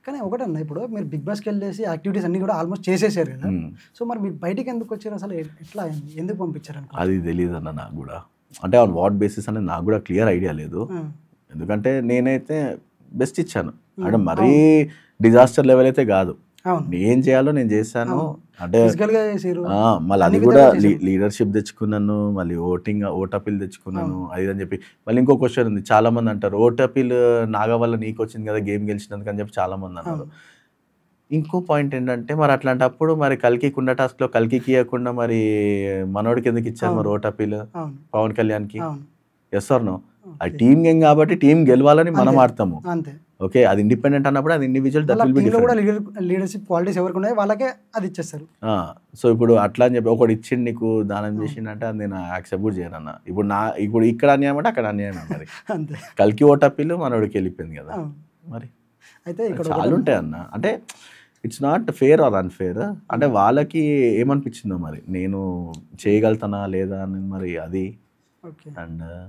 కానీ ఒకటన్నా ఇప్పుడు మీరు బిగ్ బాస్కి వెళ్ళేసి యాక్టివిటీస్ అన్ని కూడా ఆల్మోస్ట్ చేసేసారు కదా. సో మరి మీరు బయటికి ఎందుకు వచ్చారు అసలు, ఎట్లా ఎందుకు పంపించారు అనుకో? అది తెలియదు అన్న నాకు కూడా, అంటే ఆన్ వాట్ బేసిస్ అనేది నాకు కూడా క్లియర్ ఐడియా లేదు. ఎందుకంటే నేనైతే బెస్ట్ ఇచ్చాను, అంటే మరీ డిజాస్టర్ లెవెల్ అయితే కాదు. ఏం చేయాలో నేను చేశాను. అంటే మళ్ళీ అది కూడా లీడర్షిప్ తెచ్చుకున్నాను, మళ్ళీ ఓట్ అపీల్ తెచ్చుకున్నాను, అది అని చెప్పి. మళ్ళీ ఇంకో క్వశ్చన్ ఉంది, చాలా మంది అంటారు ఓట్ అపీల్ నాగా వల్ల నీకు వచ్చింది కదా గేమ్ గెలిచినందుకు అని చెప్పి చాలా మంది అన్నారు. ఇంకో పాయింట్ ఏంటంటే మరి అట్లాంటప్పుడు మరి కల్కి కుండ టాస్క్లో కల్కికి ఇవ్వకుండా మరి మనోడికి ఎందుకు ఇచ్చారు మరి ఓట్ అపీల్ పవన్ కళ్యాణ్కి? Yes or no? అది టీమ్ గేమ్ కాబట్టి టీం గెలవాలని మనం ఆడతాము. ఓకే, అది ఇండిపెండెంట్ అన్నప్పుడు అది ఇండివిజువల్ లీడర్షిప్ క్వాలిటీస్ ఎవరికి ఉన్నాయి వాళ్ళకే అది ఇచ్చేస్తారు. సో ఇప్పుడు అట్లా అని చెప్పి ఒకటి ఇచ్చిండు నీకు దానం చేసిండంటే అది నేను యాక్సెప్ట్ కూడా చేయను అన్న. ఇప్పుడు ఇక్కడ అన్యాయం అంటే అక్కడ అన్యాయం. మరి కల్కి ఓట్ అపీల్ మనోడికి వెళ్ళిపోయింది కదా, మరి అయితే చాలా ఉంటాయి అన్న. అంటే it's not fair or unfair, అంటే వాళ్ళకి ఏమనిపించిందో మరి నేను చేయగలుగుతానా లేదా అని మరి అది. అండ్